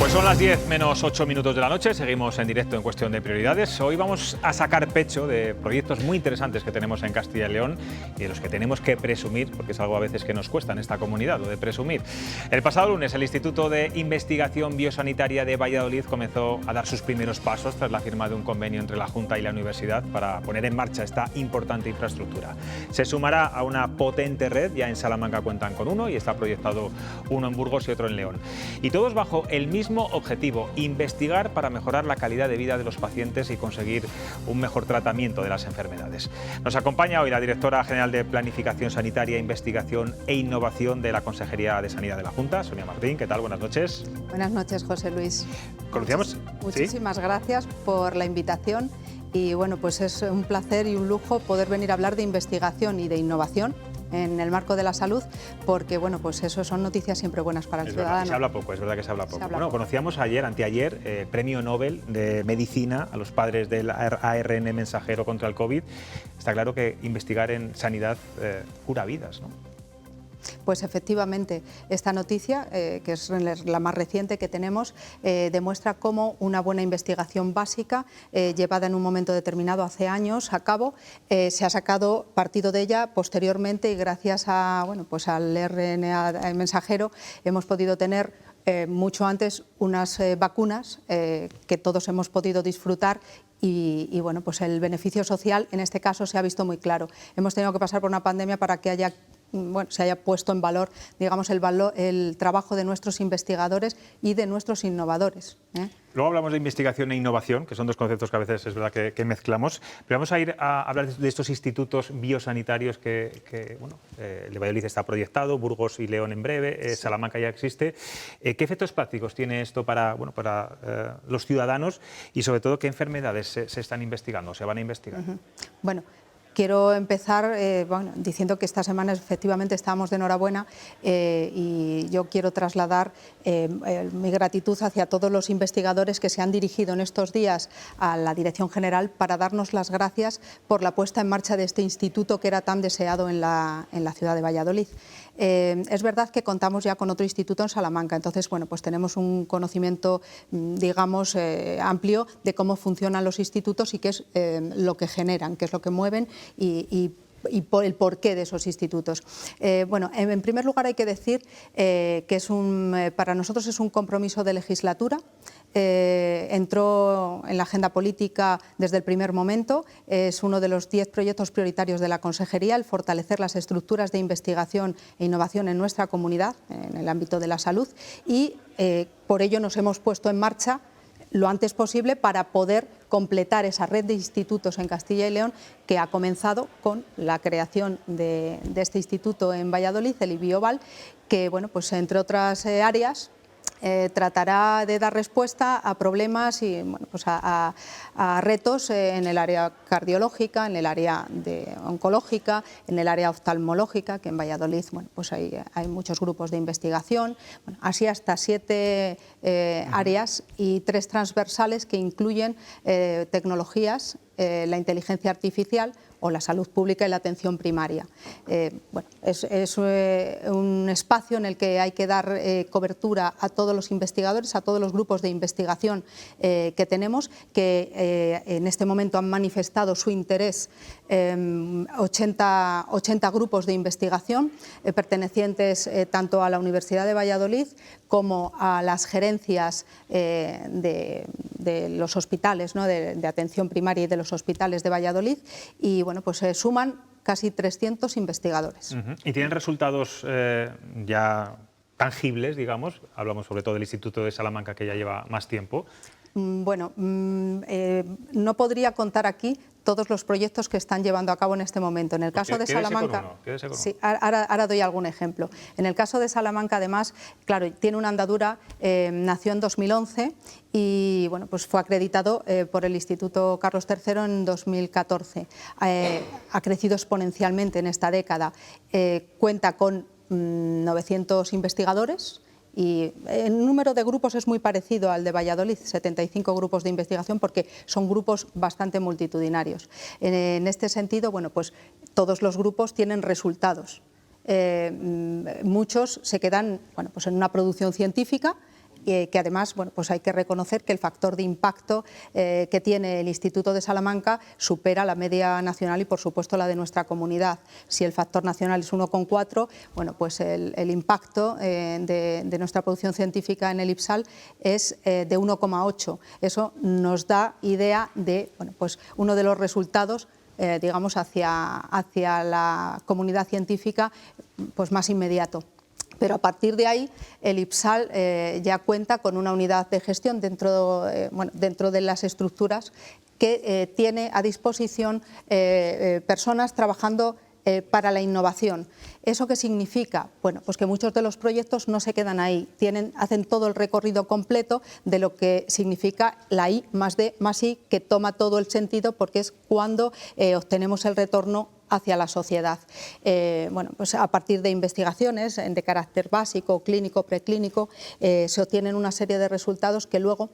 Pues son las 10 menos 8 minutos de la noche, seguimos en directo en Cuestión de Prioridades. Hoy vamos a sacar pecho de proyectos muy interesantes que tenemos en Castilla y León y de los que tenemos que presumir, porque es algo a veces que nos cuesta en esta comunidad, lo de presumir. El pasado lunes el Instituto de Investigación Biosanitaria de Valladolid comenzó a dar sus primeros pasos tras la firma de un convenio entre la Junta y la Universidad para poner en marcha esta importante infraestructura. Se sumará a una potente red, ya en Salamanca cuentan con uno y está proyectado uno en Burgos y otro en León. Y todos bajo el mismo objetivo: investigar para mejorar la calidad de vida de los pacientes y conseguir un mejor tratamiento de las enfermedades. Nos acompaña hoy la directora general de Planificación Sanitaria, Investigación e Innovación de la Consejería de Sanidad de la Junta, Sonia Martín. ¿Qué tal? Buenas noches. Buenas noches, José Luis. ¿Conocíamos? Muchísimas gracias por la invitación y bueno, pues es un placer y un lujo poder venir a hablar de investigación y de innovación en el marco de la salud, porque bueno, pues eso son noticias siempre buenas para el ciudadano. Se habla poco, es verdad que se habla poco. Bueno, conocíamos ayer, anteayer, premio Nobel de Medicina a los padres del ARN mensajero contra el COVID. Está claro que investigar en sanidad cura vidas, ¿no? Pues efectivamente, esta noticia, que es la más reciente que tenemos, demuestra cómo una buena investigación básica, llevada en un momento determinado hace años a cabo, se ha sacado partido de ella posteriormente y gracias a, bueno, pues al RNA mensajero hemos podido tener mucho antes unas vacunas que todos hemos podido disfrutar. Y bueno, pues el beneficio social en este caso se ha visto muy claro. Hemos tenido que pasar por una pandemia para que se haya puesto en valor, digamos, el trabajo de nuestros investigadores y de nuestros innovadores. Luego hablamos de investigación e innovación, que son dos conceptos que a veces es verdad que mezclamos, pero vamos a ir a hablar de estos institutos biosanitarios que bueno, el de Valladolid está proyectado, Burgos y León en breve, Salamanca ya existe. ¿Qué efectos prácticos tiene esto para los ciudadanos y sobre todo qué enfermedades se están investigando o se van a investigar? Bueno, quiero empezar diciendo que esta semana efectivamente estábamos de enhorabuena y yo quiero trasladar mi gratitud hacia todos los investigadores que se han dirigido en estos días a la Dirección General para darnos las gracias por la puesta en marcha de este instituto que era tan deseado en la ciudad de Valladolid. Es verdad que contamos ya con otro instituto en Salamanca, entonces bueno, pues tenemos un conocimiento, digamos, amplio de cómo funcionan los institutos y qué es lo que generan, qué es lo que mueven y por el porqué de esos institutos. Bueno, en primer lugar hay que decir que para nosotros es un compromiso de legislatura. Entró en la agenda política desde el primer momento, es uno de los 10 proyectos prioritarios de la Consejería, el fortalecer las estructuras de investigación e innovación en nuestra comunidad, en el ámbito de la salud, y por ello nos hemos puesto en marcha lo antes posible para poder completar esa red de institutos en Castilla y León que ha comenzado con la creación de este instituto en Valladolid, el IBIOVAL, que bueno, pues entre otras áreas tratará de dar respuesta a problemas y bueno, pues a retos en el área cardiológica, en el área oncológica, en el área oftalmológica, que en Valladolid bueno, pues hay muchos grupos de investigación, bueno, así hasta 7 áreas y 3 transversales que incluyen tecnologías, la inteligencia artificial o la salud pública y la atención primaria. Bueno, es un espacio en el que hay que dar cobertura a todos los investigadores, a todos los grupos de investigación que tenemos, que en este momento han manifestado su interés 80 grupos de investigación pertenecientes tanto a la Universidad de Valladolid como a las gerencias de los hospitales, ¿no? de atención primaria y de los hospitales de Valladolid, y bueno, pues suman casi 300 investigadores. ¿Y tienen resultados ya tangibles, digamos? Hablamos sobre todo del Instituto de Salamanca, que ya lleva más tiempo. Bueno, no podría contar aquí todos los proyectos que están llevando a cabo en este momento. En el caso de Salamanca, sí, ahora doy algún ejemplo. En el caso de Salamanca, además, claro, tiene una andadura, nació en 2011 y bueno, pues fue acreditado por el Instituto Carlos III en 2014. Ha crecido exponencialmente en esta década. Cuenta con 900 investigadores. Y el número de grupos es muy parecido al de Valladolid, 75 grupos de investigación, porque son grupos bastante multitudinarios. En este sentido, bueno, pues todos los grupos tienen resultados. Muchos se quedan, bueno, pues en una producción científica que además bueno, pues hay que reconocer que el factor de impacto que tiene el Instituto de Salamanca supera la media nacional y por supuesto la de nuestra comunidad. Si el factor nacional es 1,4, bueno, pues el impacto de nuestra producción científica en el IPSAL es de 1,8. Eso nos da idea de bueno, pues uno de los resultados digamos hacia la comunidad científica pues más inmediato. Pero a partir de ahí el IPSAL ya cuenta con una unidad de gestión dentro de las estructuras que tiene a disposición personas trabajando para la innovación. ¿Eso qué significa? Bueno, pues que muchos de los proyectos no se quedan ahí, hacen todo el recorrido completo de lo que significa la I más D más I, que toma todo el sentido porque es cuando obtenemos el retorno hacia la sociedad. Bueno, pues a partir de investigaciones de carácter básico, clínico, preclínico, se obtienen una serie de resultados que luego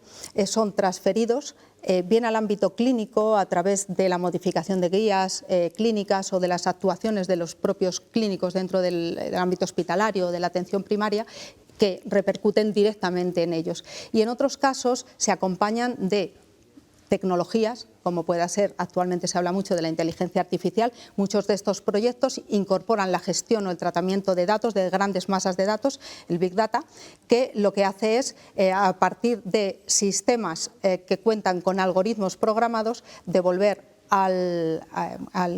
son transferidos bien al ámbito clínico a través de la modificación de guías clínicas o de las actuaciones de los propios clínicos dentro del ámbito hospitalario o de la atención primaria, que repercuten directamente en ellos. Y en otros casos se acompañan de tecnologías, como pueda ser, actualmente se habla mucho de la inteligencia artificial. Muchos de estos proyectos incorporan la gestión o el tratamiento de datos, de grandes masas de datos, el Big Data, que lo que hace es, a partir de sistemas que cuentan con algoritmos programados, devolver al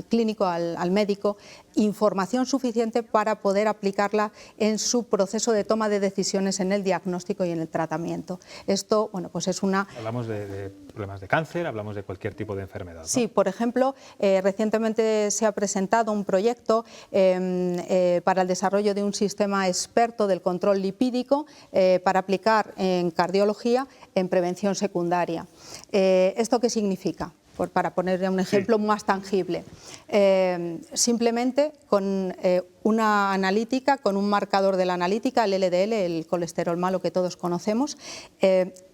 clínico, al médico, información suficiente para poder aplicarla en su proceso de toma de decisiones en el diagnóstico y en el tratamiento. Esto, bueno, pues es una... Hablamos de problemas de cáncer, hablamos de cualquier tipo de enfermedad, ¿no? Sí, por ejemplo, recientemente se ha presentado un proyecto para el desarrollo de un sistema experto del control lipídico para aplicar en cardiología en prevención secundaria. ¿Esto qué significa? Para poner un ejemplo más tangible. Simplemente con una analítica, con un marcador de la analítica, el LDL, el colesterol malo que todos conocemos,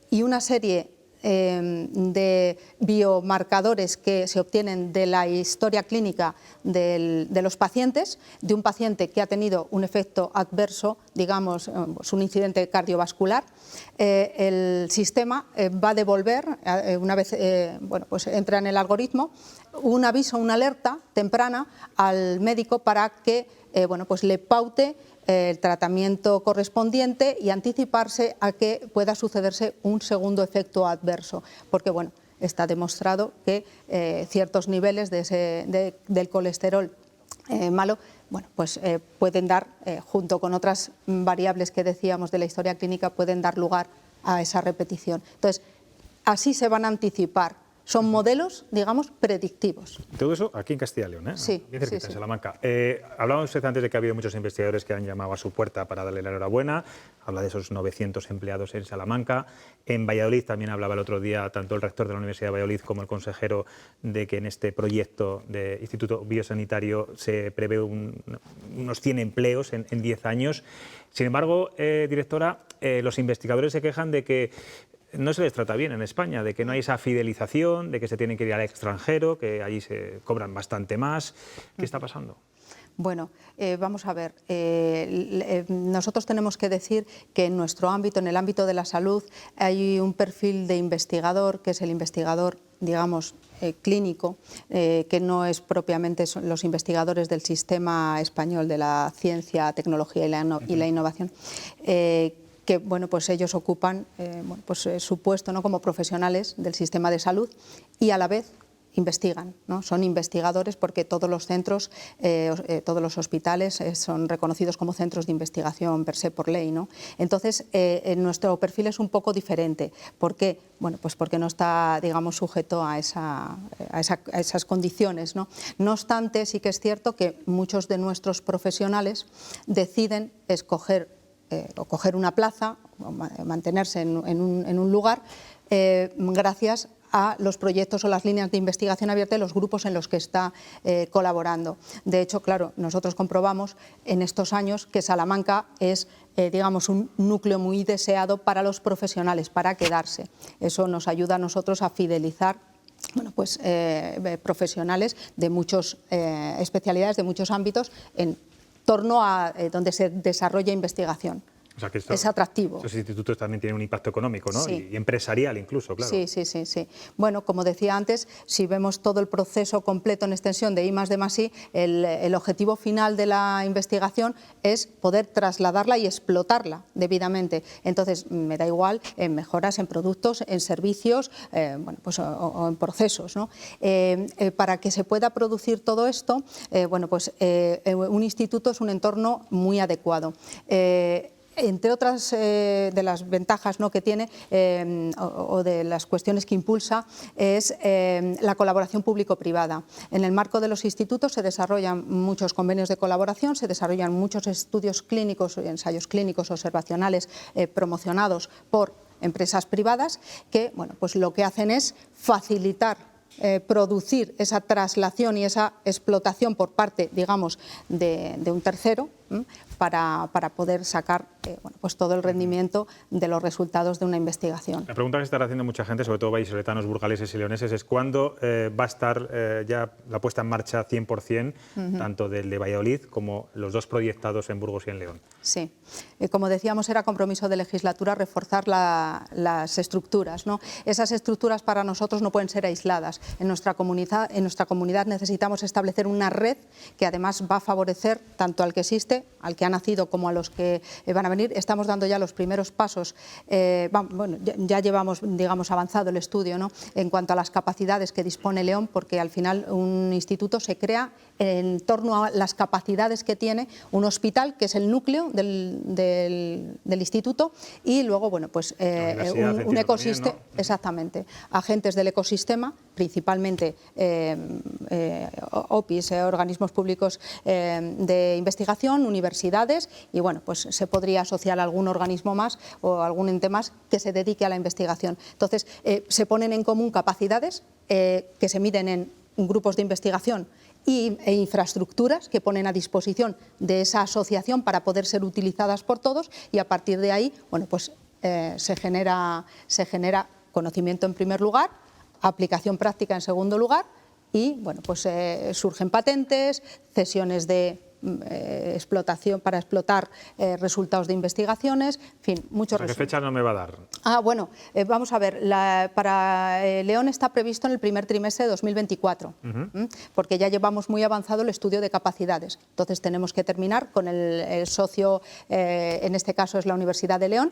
y una serie de biomarcadores que se obtienen de la historia clínica de los pacientes, de un paciente que ha tenido un efecto adverso, digamos, un incidente cardiovascular, el sistema va a devolver, una vez bueno, pues entra en el algoritmo, un aviso, una alerta temprana al médico para que bueno, pues le paute el tratamiento correspondiente y anticiparse a que pueda sucederse un segundo efecto adverso, porque bueno, está demostrado que ciertos niveles del colesterol malo, bueno, pues pueden dar, junto con otras variables que decíamos de la historia clínica, pueden dar lugar a esa repetición. Entonces, así se van a anticipar. Son modelos, digamos, predictivos. Todo eso aquí en Castilla y León, ¿eh? Sí, bien cerquita, sí, sí. En Salamanca. Hablábamos usted antes de que ha habido muchos investigadores que han llamado a su puerta para darle la enhorabuena. Habla de esos 900 empleados en Salamanca. En Valladolid también hablaba el otro día tanto el rector de la Universidad de Valladolid como el consejero de que en este proyecto de Instituto Biosanitario se prevé unos 100 empleos en 10 años. Sin embargo, directora, los investigadores se quejan de que no se les trata bien en España, de que no hay esa fidelización, de que se tienen que ir al extranjero, que allí se cobran bastante más. ¿Qué está pasando? Bueno, vamos a ver, nosotros tenemos que decir que en nuestro ámbito, en el ámbito de la salud, hay un perfil de investigador, que es el investigador, digamos, clínico, que no es propiamente los investigadores del sistema español de la ciencia, tecnología y la innovación, que bueno, pues ellos ocupan bueno, pues, su puesto, ¿no?, como profesionales del sistema de salud y a la vez investigan, ¿no? Son investigadores porque todos los centros, todos los hospitales son reconocidos como centros de investigación per se por ley, ¿no? Entonces, nuestro perfil es un poco diferente. ¿Por qué? Bueno, pues porque no está, digamos, sujeto a esas condiciones, ¿no? No obstante, sí que es cierto que muchos de nuestros profesionales deciden escoger o coger una plaza, o mantenerse en un lugar, gracias a los proyectos o las líneas de investigación abierta de los grupos en los que está colaborando. De hecho, claro, nosotros comprobamos en estos años que Salamanca es, digamos, un núcleo muy deseado para los profesionales, para quedarse. Eso nos ayuda a nosotros a fidelizar, bueno, pues, profesionales de muchas especialidades, de muchos ámbitos, en torno a donde se desarrolla investigación. O sea, que es atractivo. Estos institutos también tienen un impacto económico, ¿no? Sí. Y empresarial incluso, claro. Sí, sí, sí, sí. Bueno, como decía antes, si vemos todo el proceso completo en extensión de I+D+I, el objetivo final de la investigación es poder trasladarla y explotarla debidamente. Entonces, me da igual en mejoras en productos, en servicios, bueno, pues, o en procesos, ¿no? Para que se pueda producir todo esto, bueno, pues un instituto es un entorno muy adecuado. Entre otras de las ventajas, ¿no?, que tiene o de las cuestiones que impulsa es la colaboración público-privada. En el marco de los institutos se desarrollan muchos convenios de colaboración, se desarrollan muchos estudios clínicos, ensayos clínicos observacionales promocionados por empresas privadas que, bueno, pues lo que hacen es facilitar producir esa traslación y esa explotación por parte, digamos, de un tercero para poder sacar bueno, pues todo el rendimiento de los resultados de una investigación. La pregunta que se está haciendo mucha gente, sobre todo vallisoletanos, burgaleses y leoneses, es cuándo va a estar ya la puesta en marcha 100%, tanto del de Valladolid como los dos proyectados en Burgos y en León. Sí, como decíamos, era compromiso de legislatura reforzar las estructuras, ¿no? Esas estructuras para nosotros no pueden ser aisladas. En nuestra comunidad necesitamos establecer una red que además va a favorecer tanto al que existe, al que ha nacido, como a los que van a venir. Estamos dando ya los primeros pasos, bueno, ya llevamos, digamos, avanzado el estudio, ¿no?, en cuanto a las capacidades que dispone León, porque al final un instituto se crea en torno a las capacidades que tiene un hospital, que es el núcleo del instituto, y luego, bueno, pues un ecosistema, ¿no? Exactamente, agentes del ecosistema, principalmente OPIs, organismos públicos de investigación, universidades, y bueno, pues se podría asociar a algún organismo más o algún ente más que se dedique a la investigación. Entonces, se ponen en común capacidades que se miden en grupos de investigación e infraestructuras que ponen a disposición de esa asociación para poder ser utilizadas por todos, y a partir de ahí, bueno, pues se genera conocimiento en primer lugar, aplicación práctica en segundo lugar, y bueno, pues surgen patentes, cesiones de explotación para explotar resultados de investigaciones, en fin, muchos resultados. ¿Qué fecha no me va a dar? Bueno, vamos a ver, para León está previsto en el primer trimestre de 2024, porque ya llevamos muy avanzado el estudio de capacidades. Entonces tenemos que terminar con el socio, en este caso es la Universidad de León.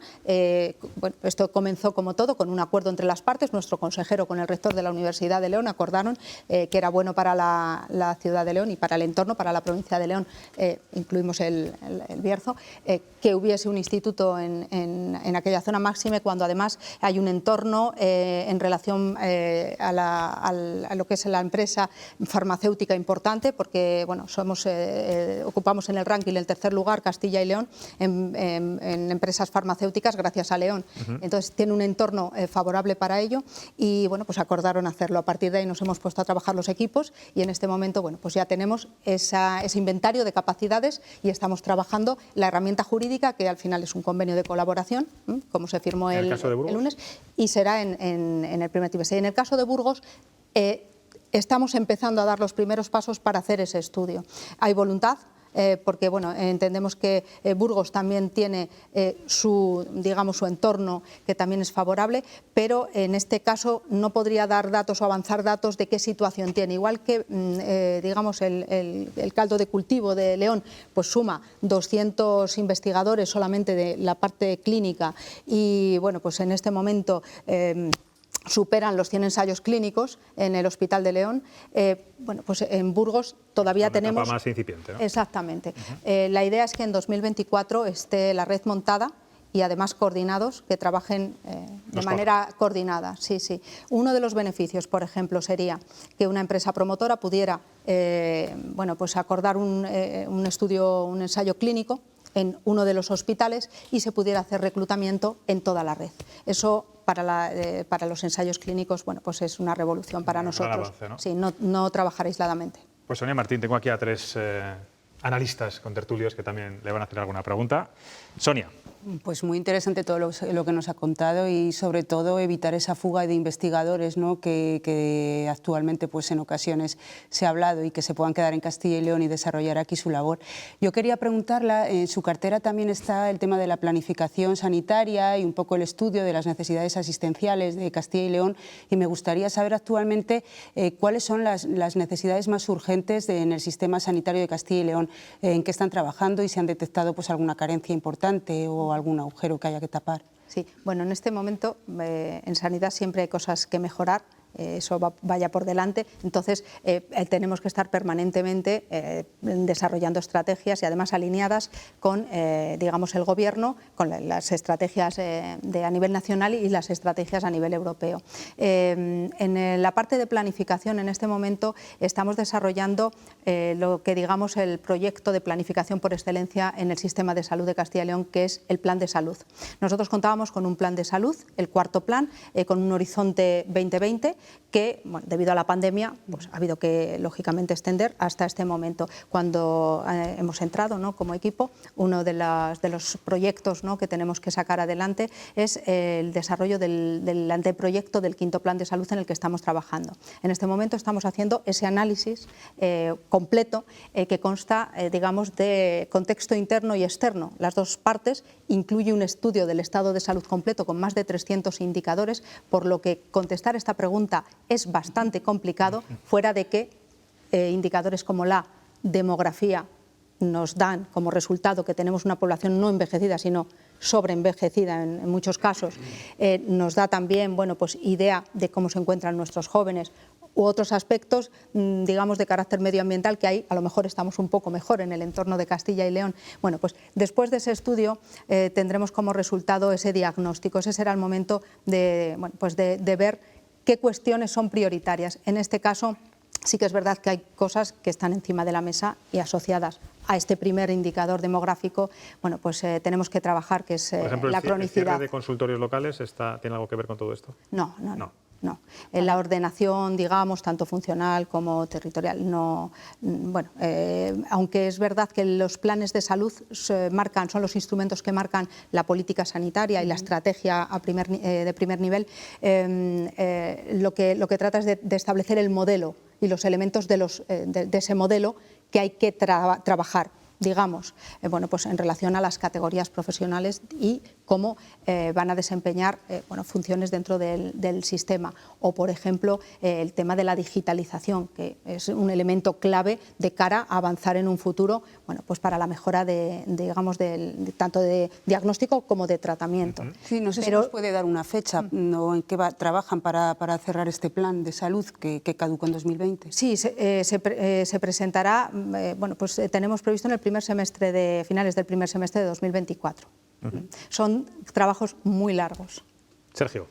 Bueno, esto comenzó como todo con un acuerdo entre las partes. Nuestro consejero con el rector de la Universidad de León acordaron que era bueno para la ciudad de León y para el entorno, para la provincia de León, incluimos el Bierzo, que hubiese un instituto en aquella zona, máxime cuando además hay un entorno en relación a lo que es la empresa farmacéutica importante, porque bueno, ocupamos en el ranking el tercer lugar, Castilla y León, en empresas farmacéuticas gracias a León. Entonces tiene un entorno favorable para ello, y bueno, pues acordaron hacerlo. A partir de ahí nos hemos puesto a trabajar los equipos, y en este momento, bueno, pues ya tenemos ese inventario de capacidades y estamos trabajando la herramienta jurídica, que al final es un convenio de colaboración, como se firmó el lunes, y será en el primer trimestre. En el caso de Burgos, estamos empezando a dar los primeros pasos para hacer ese estudio. Hay voluntad, porque bueno, entendemos que Burgos también tiene su entorno que también es favorable, pero en este caso no podría dar datos o avanzar datos de qué situación tiene. Igual que digamos el caldo de cultivo de León pues suma 200 investigadores solamente de la parte clínica, y bueno, pues en este momento superan los 100 ensayos clínicos en el Hospital de León. Bueno, pues en Burgos todavía tenemos... más incipiente, ¿no? Exactamente. La idea es que en 2024 esté la red montada y además coordinados, que trabajen de manera coordinada. Sí, sí. Uno de los beneficios, por ejemplo, sería que una empresa promotora pudiera bueno, pues acordar un ensayo clínico en uno de los hospitales y se pudiera hacer reclutamiento en toda la red. Eso para los ensayos clínicos, bueno, pues es una revolución para nosotros. Avance, ¿no? Sí, no trabajar aisladamente. Pues Sonia Martín, tengo aquí a tres analistas, contertulios, que también le van a hacer alguna pregunta. Sonia. Pues muy interesante todo lo que nos ha contado y sobre todo evitar esa fuga de investigadores, ¿no?, que actualmente pues en ocasiones se ha hablado, y que se puedan quedar en Castilla y León y desarrollar aquí su labor. Yo quería preguntarla, en su cartera también está el tema de la planificación sanitaria y un poco el estudio de las necesidades asistenciales de Castilla y León, y me gustaría saber actualmente cuáles son las necesidades más urgentes en el sistema sanitario de Castilla y León, en qué están trabajando y si han detectado pues alguna carencia importante o algún agujero que haya que tapar. Sí, bueno, en este momento en sanidad siempre hay cosas que mejorar. Eso vaya por delante, entonces tenemos que estar permanentemente desarrollando estrategias y además alineadas con digamos, el Gobierno, con las estrategias a nivel nacional y las estrategias a nivel europeo. En la parte de planificación, en este momento estamos desarrollando lo que digamos el proyecto de planificación por excelencia en el sistema de salud de Castilla y León, que es el Plan de Salud. Nosotros contábamos con un plan de salud, el cuarto plan, con un horizonte 2020, que bueno, debido a la pandemia pues, ha habido que lógicamente extender hasta este momento. Cuando hemos entrado, ¿no?, como equipo, uno de los proyectos, ¿no?, que tenemos que sacar adelante es el desarrollo del anteproyecto del quinto plan de salud en el que estamos trabajando. En este momento estamos haciendo ese análisis completo que consta digamos, de contexto interno y externo. Las dos partes, incluye un estudio del estado de salud completo con más de 300 indicadores, por lo que contestar esta pregunta es bastante complicado, fuera de que indicadores como la demografía nos dan como resultado que tenemos una población no envejecida, sino sobreenvejecida en muchos casos. Nos da también bueno, pues, idea de cómo se encuentran nuestros jóvenes u otros aspectos, digamos, de carácter medioambiental, que ahí a lo mejor estamos un poco mejor en el entorno de Castilla y León. Bueno, pues después de ese estudio tendremos como resultado ese diagnóstico. Ese será el momento de, bueno, pues de ver qué cuestiones son prioritarias. En este caso sí que es verdad que hay cosas que están encima de la mesa y asociadas a este primer indicador demográfico, bueno, pues tenemos que trabajar, que es por ejemplo, la cronicidad. ¿El cierre de consultorios locales tiene algo que ver con todo esto? No. En la ordenación, digamos, tanto funcional como territorial, no. Bueno, aunque es verdad que los planes de salud son los instrumentos que marcan la política sanitaria y la estrategia de primer nivel, lo que trata es de establecer el modelo y los elementos de ese modelo que hay que trabajar, digamos, bueno, pues en relación a las categorías profesionales y cómo van a desempeñar bueno, funciones dentro del sistema. O, por ejemplo, el tema de la digitalización, que es un elemento clave de cara a avanzar en un futuro, bueno, pues para la mejora digamos, tanto de diagnóstico como de tratamiento. Sí, no sé si nos puede dar una fecha o en qué trabajan para cerrar este plan de salud que caduca en 2020. Sí, se presentará, bueno, pues tenemos previsto en el finales del primer semestre de 2024. Son trabajos muy largos. Sergio.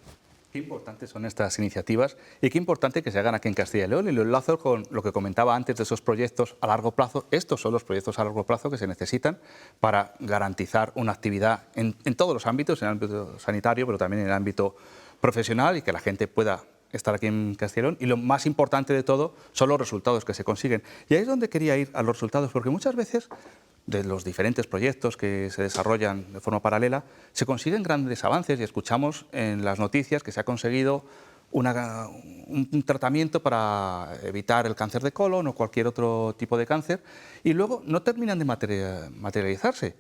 Qué importantes son estas iniciativas y qué importante que se hagan aquí en Castilla y León. Y lo enlazo con lo que comentaba antes de esos proyectos a largo plazo. Estos son los proyectos a largo plazo que se necesitan para garantizar una actividad en todos los ámbitos, en el ámbito sanitario, pero también en el ámbito profesional, y que la gente pueda estar aquí en Castilla y León. Y lo más importante de todo son los resultados que se consiguen. Y ahí es donde quería ir, a los resultados, porque muchas veces de los diferentes proyectos que se desarrollan de forma paralela, se consiguen grandes avances y escuchamos en las noticias que se ha conseguido un tratamiento para evitar el cáncer de colon o cualquier otro tipo de cáncer, y luego no terminan de materializarse,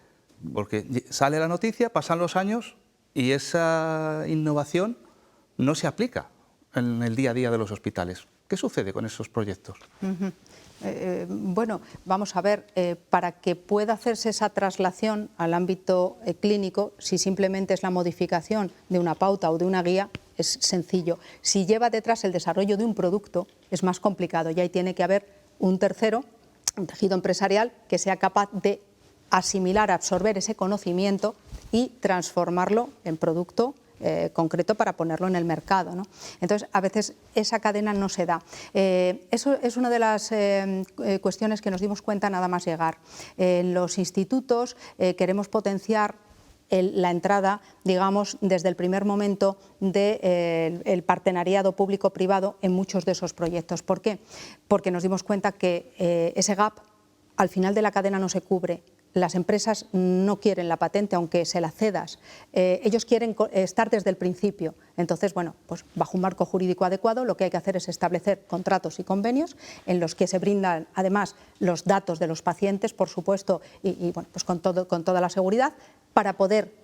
porque sale la noticia, pasan los años y esa innovación no se aplica en el día a día de los hospitales. ¿Qué sucede con esos proyectos? Bueno, vamos a ver, para que pueda hacerse esa traslación al ámbito clínico, si simplemente es la modificación de una pauta o de una guía, es sencillo. Si lleva detrás el desarrollo de un producto, es más complicado, y ahí tiene que haber un tercero, un tejido empresarial, que sea capaz de asimilar, absorber ese conocimiento y transformarlo en producto concreto para ponerlo en el mercado, ¿no? Entonces, a veces esa cadena no se da. Eso es una de las cuestiones que nos dimos cuenta nada más llegar. En los institutos queremos potenciar la entrada, digamos, desde el primer momento del partenariado público-privado en muchos de esos proyectos. ¿Por qué? Porque nos dimos cuenta que ese gap al final de la cadena no se cubre. Las empresas no quieren la patente, aunque se la cedas. Ellos quieren estar desde el principio. Entonces, bueno, pues bajo un marco jurídico adecuado, lo que hay que hacer es establecer contratos y convenios en los que se brindan, además, los datos de los pacientes, por supuesto, y bueno, pues con toda la seguridad, para poder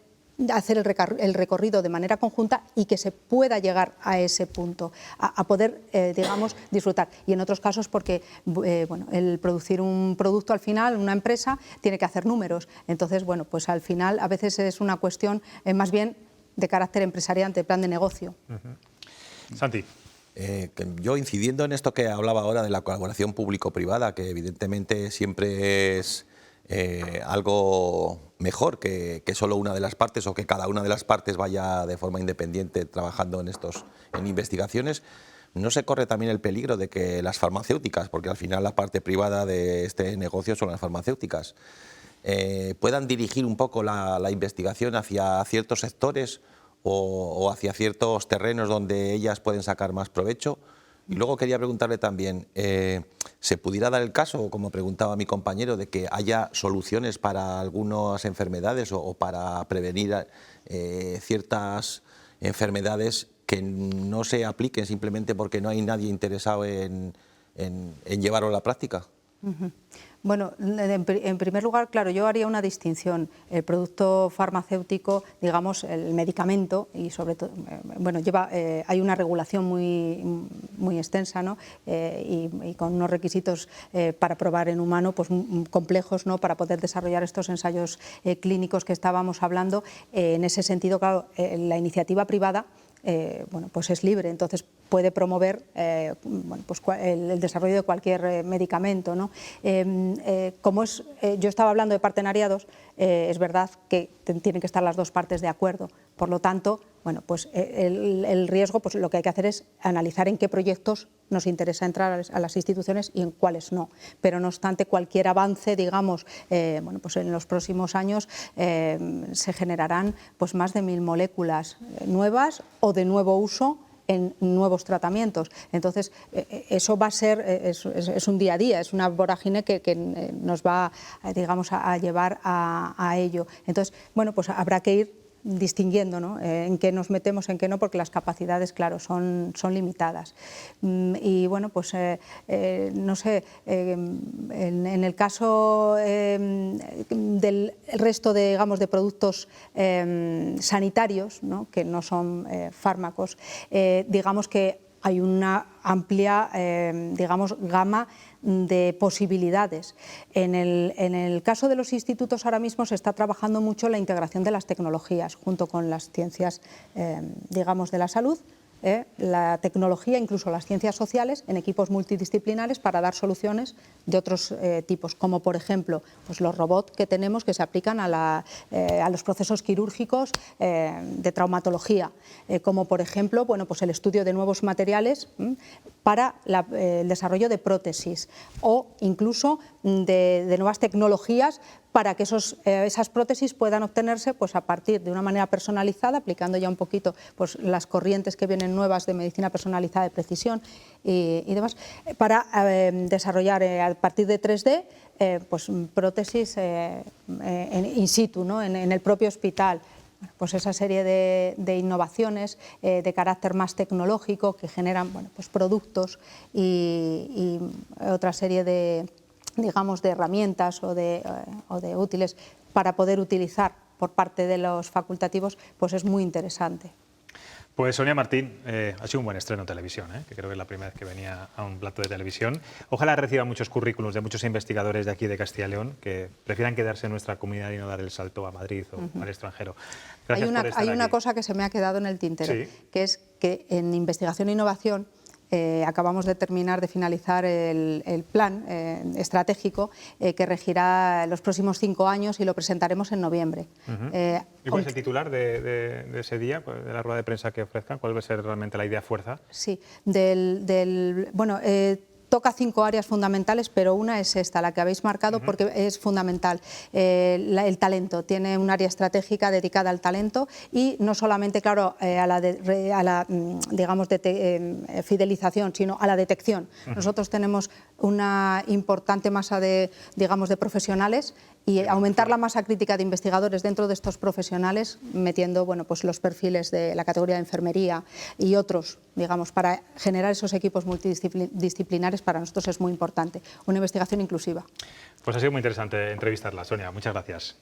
hacer el recorrido de manera conjunta y que se pueda llegar a ese punto, a poder, digamos, disfrutar. Y en otros casos porque, bueno, el producir un producto al final, una empresa, tiene que hacer números. Entonces, bueno, pues al final a veces es una cuestión más bien de carácter empresarial, de plan de negocio. Santi. Yo, incidiendo en esto que hablaba ahora de la colaboración público-privada, que evidentemente siempre es algo mejor que solo una de las partes o que cada una de las partes vaya de forma independiente trabajando en investigaciones, ¿no se corre también el peligro de que las farmacéuticas, porque al final la parte privada de este negocio son las farmacéuticas, puedan dirigir un poco la investigación hacia ciertos sectores o hacia ciertos terrenos donde ellas pueden sacar más provecho? Y luego quería preguntarle también, ¿se pudiera dar el caso, como preguntaba mi compañero, de que haya soluciones para algunas enfermedades o para prevenir ciertas enfermedades que no se apliquen simplemente porque no hay nadie interesado en llevarlo a la práctica? Bueno, en primer lugar, claro, yo haría una distinción. El producto farmacéutico, digamos, el medicamento, y sobre todo, bueno, hay una regulación muy extensa, ¿no? Y con unos requisitos para probar en humano, pues complejos, ¿no? Para poder desarrollar estos ensayos clínicos que estábamos hablando. En ese sentido, claro, la iniciativa privada, bueno, pues es libre, entonces puede promover bueno, pues el desarrollo de cualquier medicamento, ¿no? Yo estaba hablando de partenariados, es verdad que tienen que estar las dos partes de acuerdo. Por lo tanto, bueno, pues el riesgo, pues lo que hay que hacer es analizar en qué proyectos nos interesa entrar a las instituciones y en cuáles no. Pero no obstante, cualquier avance, digamos, bueno, pues en los próximos años se generarán pues más de 1000 moléculas nuevas o de nuevo uso en nuevos tratamientos. Entonces, eso va a ser, es un día a día, es una vorágine que nos va, digamos, a llevar a ello. Entonces, bueno, pues habrá que ir distinguiendo, ¿no? En qué nos metemos, en qué no, porque las capacidades, claro, son limitadas. Y bueno, pues no sé, en el caso del resto de, digamos, de productos sanitarios, ¿no? Que no son fármacos, digamos que hay una amplia, digamos, gama de posibilidades. En el caso de los institutos ahora mismo se está trabajando mucho la integración de las tecnologías junto con las ciencias, digamos, de la salud, la tecnología, incluso las ciencias sociales, en equipos multidisciplinares para dar soluciones de otros tipos, como por ejemplo pues los robots que tenemos que se aplican a los procesos quirúrgicos de traumatología, como por ejemplo, bueno, pues el estudio de nuevos materiales para el desarrollo de prótesis o incluso de nuevas tecnologías para que esas prótesis puedan obtenerse pues, a partir de una manera personalizada, aplicando ya un poquito pues, las corrientes que vienen nuevas de medicina personalizada de precisión y demás, para desarrollar a partir de 3D pues, prótesis in situ, ¿no? en el propio hospital. Pues esa serie de innovaciones de carácter más tecnológico que generan, bueno, pues productos y otra serie de, digamos, de herramientas o de útiles para poder utilizar por parte de los facultativos, pues es muy interesante. Pues Sonia Martín, ha sido un buen estreno en televisión, que creo que es la primera vez que venía a un plato de televisión. Ojalá reciba muchos currículos de muchos investigadores de aquí de Castilla y León que prefieran quedarse en nuestra comunidad y no dar el salto a Madrid o al extranjero. Gracias por estar hay una aquí. cosa que se me ha quedado en el tintero, Sí. que es que en investigación e innovación acabamos de terminar de finalizar el plan estratégico que regirá los próximos 5 años y lo presentaremos en noviembre. ¿Y cuál es el titular de ese día, de la rueda de prensa que ofrezcan? ¿Cuál va a ser realmente la idea fuerza? Sí, bueno, toca 5 áreas fundamentales, pero una es esta, la que habéis marcado, porque es fundamental. El talento, tiene un área estratégica dedicada al talento y no solamente, claro, a la digamos, fidelización, sino a la detección. Nosotros tenemos una importante masa de, digamos, de profesionales y aumentar la masa crítica de investigadores dentro de estos profesionales, metiendo, bueno, pues los perfiles de la categoría de enfermería y otros, digamos, para generar esos equipos multidisciplinares, para nosotros es muy importante. Una investigación inclusiva. Pues ha sido muy interesante entrevistarla, Sonia. Muchas gracias.